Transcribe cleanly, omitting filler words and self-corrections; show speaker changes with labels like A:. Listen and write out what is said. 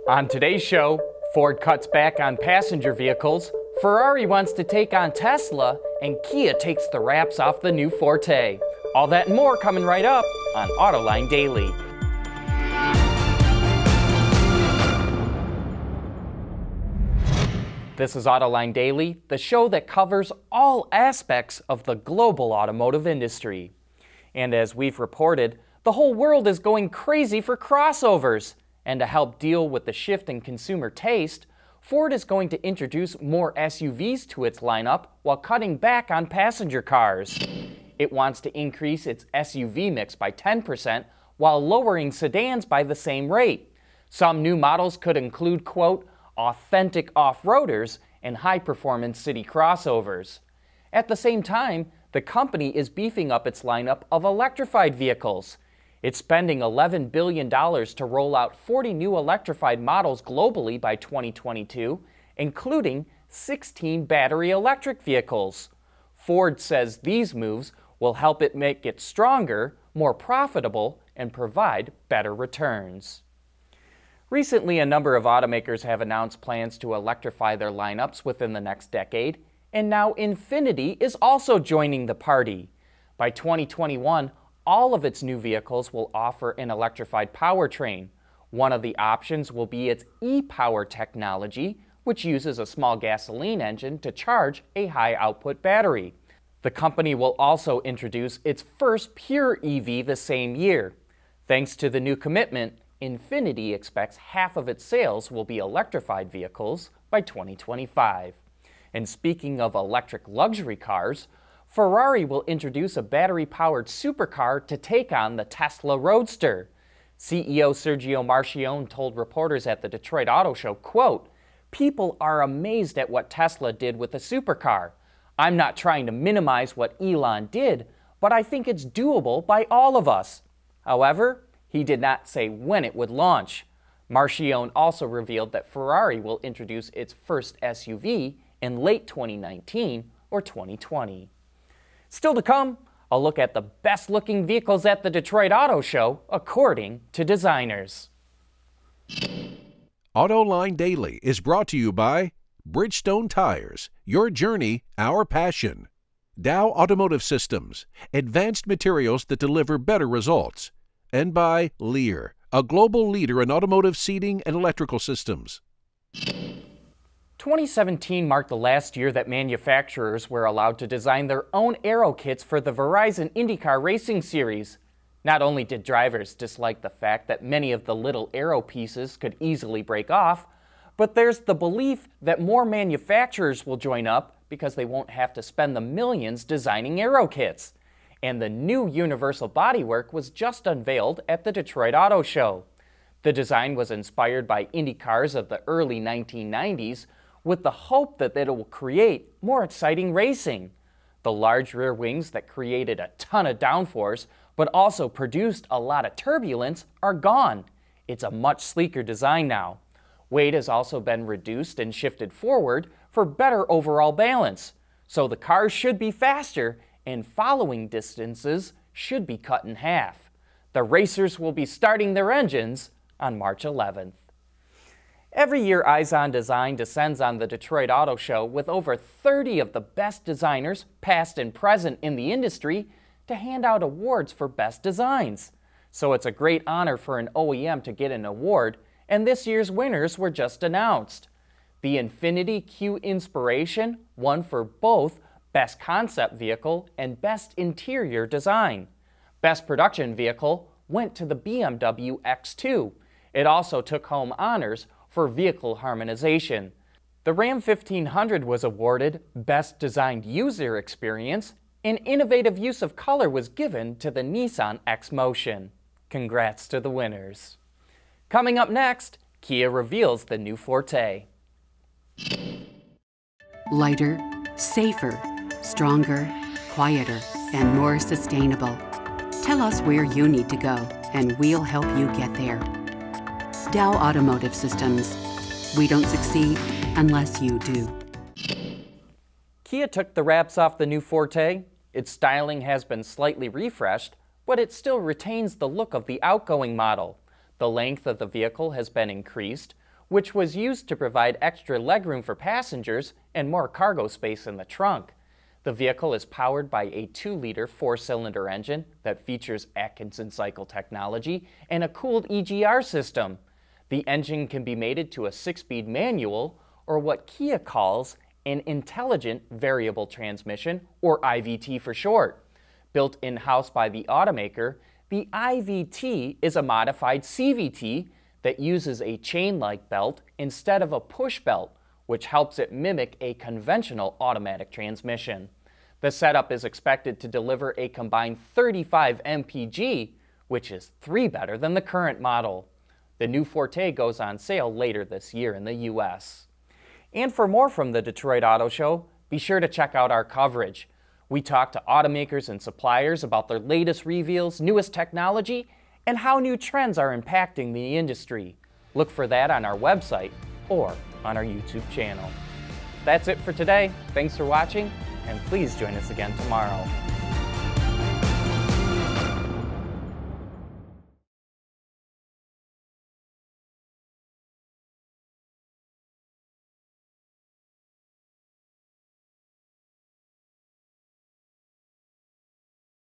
A: On today's show, Ford cuts back on passenger vehicles, Ferrari wants to take on Tesla, and Kia takes the wraps off the new Forte. All that and more coming right up on Autoline Daily. This is Autoline Daily, the show that covers all aspects of the global automotive industry. And as we've reported, the whole world is going crazy for crossovers. And to help deal with the shift in consumer taste, Ford is going to introduce more SUVs to its lineup while cutting back on passenger cars. It wants to increase its SUV mix by 10% while lowering sedans by the same rate. Some new models could include, quote, authentic off-roaders and high-performance city crossovers. At the same time, the company is beefing up its lineup of electrified vehicles. It's spending $11 billion to roll out 40 new electrified models globally by 2022, including 16 battery electric vehicles. Ford says these moves will help it make it stronger, more profitable, and provide better returns. Recently, a number of automakers have announced plans to electrify their lineups within the next decade, and now Infiniti is also joining the party. By 2021, all of its new vehicles will offer an electrified powertrain. One of the options will be its e-Power technology, which uses a small gasoline engine to charge a high-output battery. The company will also introduce its first pure EV the same year. Thanks to the new commitment, Infiniti expects half of its sales will be electrified vehicles by 2025. And speaking of electric luxury cars, Ferrari will introduce a battery-powered supercar to take on the Tesla Roadster. CEO Sergio Marchionne told reporters at the Detroit Auto Show, quote, "People are amazed at what Tesla did with the supercar. I'm not trying to minimize what Elon did, but I think it's doable by all of us." However, he did not say when it would launch. Marchionne also revealed that Ferrari will introduce its first SUV in late 2019 or 2020. Still to come, a look at the best-looking vehicles at the Detroit Auto Show, according to designers.
B: Autoline Daily is brought to you by Bridgestone Tires, your journey, our passion. Dow Automotive Systems, advanced materials that deliver better results. And by Lear, a global leader in automotive seating and electrical systems.
A: 2017 marked the last year that manufacturers were allowed to design their own Aero kits for the Verizon IndyCar racing series. Not only did drivers dislike the fact that many of the little Aero pieces could easily break off, but there's the belief that more manufacturers will join up because they won't have to spend the millions designing Aero kits. And the new universal bodywork was just unveiled at the Detroit Auto Show. The design was inspired by Indy cars of the early 1990s, with the hope that it will create more exciting racing. The large rear wings that created a ton of downforce, but also produced a lot of turbulence, are gone. It's a much sleeker design now. Weight has also been reduced and shifted forward for better overall balance. So the cars should be faster, and following distances should be cut in half. The racers will be starting their engines on March 11th. Every year, Eyes on Design descends on the Detroit Auto Show with over 30 of the best designers, past and present in the industry, to hand out awards for best designs. So it's a great honor for an OEM to get an award, and this year's winners were just announced. The Infiniti Q Inspiration won for both Best Concept Vehicle and Best Interior Design. Best Production Vehicle went to the BMW X2. It also took home honors for vehicle harmonization. The Ram 1500 was awarded Best Designed User Experience, and innovative use of color was given to the Nissan X-Motion. Congrats to the winners. Coming up next, Kia reveals the new Forte.
C: Lighter, safer, stronger, quieter, and more sustainable. Tell us where you need to go, and we'll help you get there. Dow Automotive Systems. We don't succeed unless you do.
A: Kia took the wraps off the new Forte. Its styling has been slightly refreshed, but it still retains the look of the outgoing model. The length of the vehicle has been increased, which was used to provide extra legroom for passengers and more cargo space in the trunk. The vehicle is powered by a 2-liter 4-cylinder engine that features Atkinson cycle technology and a cooled EGR system. The engine can be mated to a 6-speed manual, or what Kia calls an intelligent variable transmission, or IVT for short. Built in-house by the automaker, the IVT is a modified CVT that uses a chain-like belt instead of a push belt, which helps it mimic a conventional automatic transmission. The setup is expected to deliver a combined 35 mpg, which is 3 better than the current model. The new Forte goes on sale later this year in the US. And for more from the Detroit Auto Show, be sure to check out our coverage. We talk to automakers and suppliers about their latest reveals, newest technology, and how new trends are impacting the industry. Look for that on our website or on our YouTube channel. That's it for today. Thanks for watching, and please join us again tomorrow.